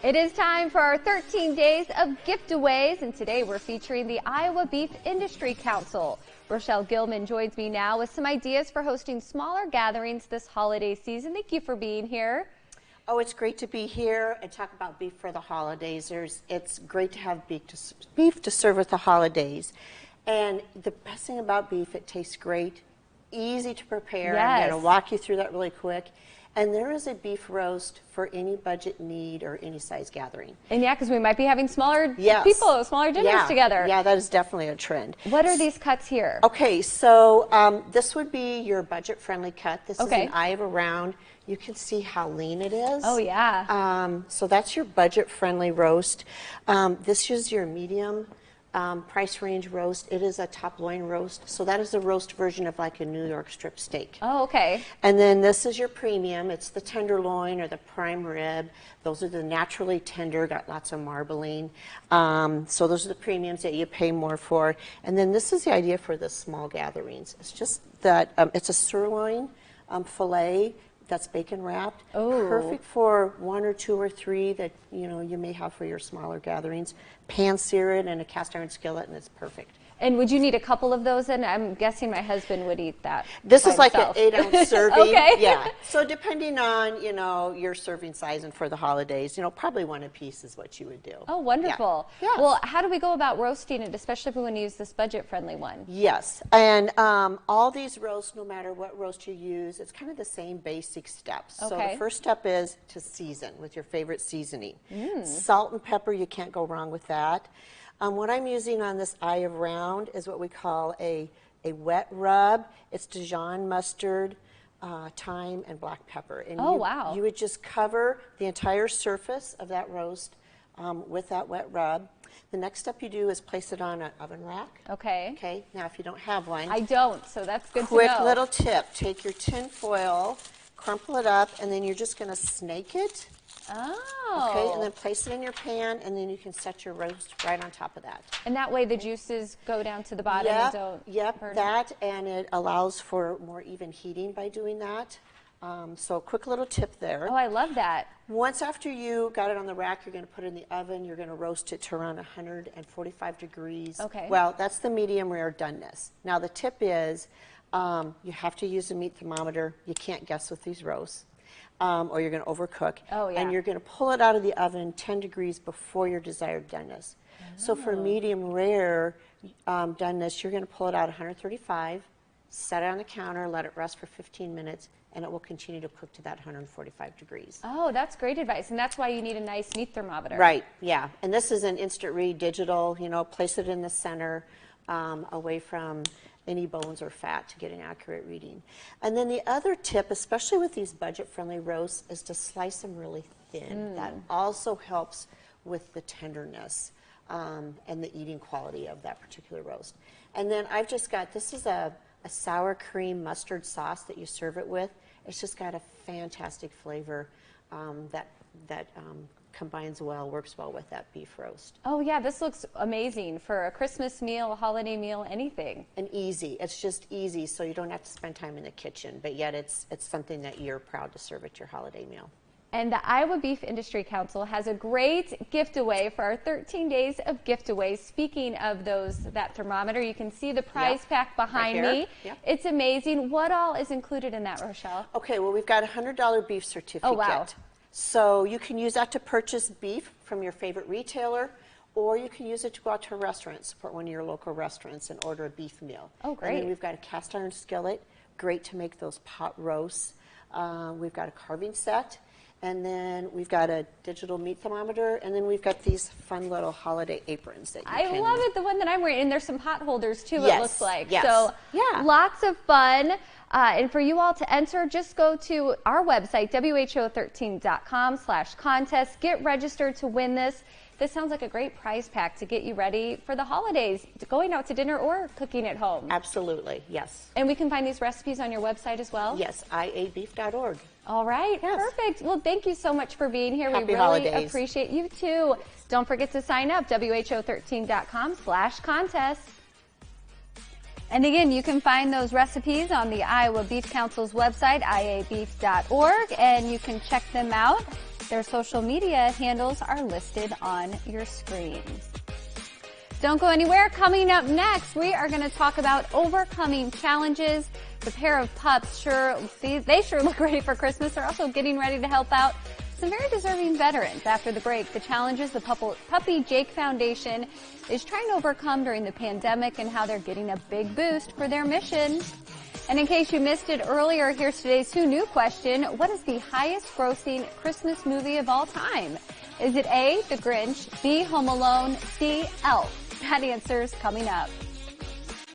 It is time for our 13 days of giveaways, and today we're featuring the Iowa Beef Industry Council. Rochelle Gilman joins me now with some ideas for hosting smaller gatherings this holiday season. Thank you for being here. Oh, it's great to be here and talk about beef for the holidays. It's great to have beef to serve with the holidays. And the best thing about beef, it tastes great, easy to prepare. Yes. I'm going to walk you through that really quick. And there is a beef roast for any budget need or any size gathering. And yeah, because we might be having smaller Yes. people, smaller dinners together. Yeah, that is definitely a trend. What are these cuts here? Okay, so this would be your budget-friendly cut. This is Okay. an eye of a round. You can see how lean it is. Oh, yeah. So that's your budget-friendly roast. This is your medium price range roast. It is a top loin roast. So that is the roast version of like a New York strip steak. Oh, okay. And then this is your premium. It's the tenderloin or the prime rib. Those are the naturally tender, got lots of marbling. So those are the premiums that you pay more for. And then this is the idea for the small gatherings. It's just that it's a sirloin filet that's bacon wrapped. Oh. Perfect for 1 or 2 or 3 that you may have for your smaller gatherings. Pan sear it in a cast iron skillet, and it's perfect. And would you need a couple of those? And I'm guessing my husband would eat that. This by is like himself. an 8-ounce serving. Okay. Yeah. So depending on your serving size and for the holidays, probably 1 apiece is what you would do. Oh, wonderful. Yeah. Yes. Well, how do we go about roasting it, especially if we want to use this budget-friendly one? Yes, and all these roasts, no matter what roast you use, it's kind of the same basic steps. So Okay. the first step is to season with your favorite seasoning. Salt and pepper, you can't go wrong with that. What I'm using on this eye of round is what we call a wet rub. It's Dijon mustard, thyme, and black pepper. And wow. You would just cover the entire surface of that roast with that wet rub. The next step you do is place it on an oven rack. Okay. Okay, now if you don't have one, I don't, so that's good to know. quick little tip, take your tin foil, crumple it up, and then you're just going to snake it. Oh. Okay, and then place it in your pan, and then you can set your roast right on top of that. And that way the juices go down to the bottom and don't burn. That, and it allows for more even heating by doing that. So quick little tip there. Oh, I love that. Once after you got it on the rack, you're going to put it in the oven. You're going to roast it to around 145 degrees. Okay. Well, that's the medium rare doneness. Now the tip is you have to use a meat thermometer. You can't guess with these roasts. Or you're going to overcook. Oh, yeah. And you're going to pull it out of the oven 10 degrees before your desired doneness. So for medium rare doneness, you're going to pull it out 135, set it on the counter, let it rest for 15 minutes, and it will continue to cook to that 145 degrees. Oh, that's great advice. And that's why you need a nice meat thermometer. Right, yeah. And this is an instant read digital. Place it in the center away from any bones or fat to get an accurate reading. And then the other tip, especially with these budget-friendly roasts, is to slice them really thin. That also helps with the tenderness and the eating quality of that particular roast. And then I've just got, this is a sour cream mustard sauce that you serve it with. It's just got a fantastic flavor that combines well, works well with that beef roast. Oh, yeah, this looks amazing for a Christmas meal, a holiday meal, anything. And easy. It's just easy, so you don't have to spend time in the kitchen, but yet it's something that you're proud to serve at your holiday meal. And the Iowa Beef Industry Council has a great giveaway for our 13 days of giveaways. Speaking of that thermometer, you can see the prize pack behind me. Yep. It's amazing. What all is included in that, Rochelle? Okay, well, we've got a $100 beef certificate. Oh, wow. So you can use that to purchase beef from your favorite retailer, or you can use it to go out to a restaurant, support one of your local restaurants, and order a beef meal. Oh, great. And then we've got a cast iron skillet, great to make those pot roasts. We've got a carving set. And then we've got a digital meat thermometer, and then we've got these fun little holiday aprons that you can... love it, the one that I'm wearing, and there's some pot holders too, Yes, it looks like. yes. So Yeah. lots of fun. And for you all to enter, just go to our website, who13.com/contest. Get registered to win this. This sounds like a great prize pack to get you ready for the holidays, going out to dinner or cooking at home. Absolutely, yes. And we can find these recipes on your website as well? Yes, iabeef.org. All right, Yes. perfect. Well, thank you so much for being here. Happy We really holidays. appreciate you too. Don't forget to sign up, who13.com/contest. And again, you can find those recipes on the Iowa Beef Council's website, iabeef.org, and you can check them out. Their social media handles are listed on your screens. Don't go anywhere. Coming up next, we are going to talk about overcoming challenges. The pair of pups they sure look ready for Christmas. They're also getting ready to help out some very deserving veterans. After the break, the challenges the Puppy Jake Foundation is trying to overcome during the pandemic and how they're getting a big boost for their mission. And in case you missed it earlier, here's today's Who Knew question. What is the highest grossing Christmas movie of all time? Is it A, The Grinch, B, Home Alone, C, Elf? That answer's coming up.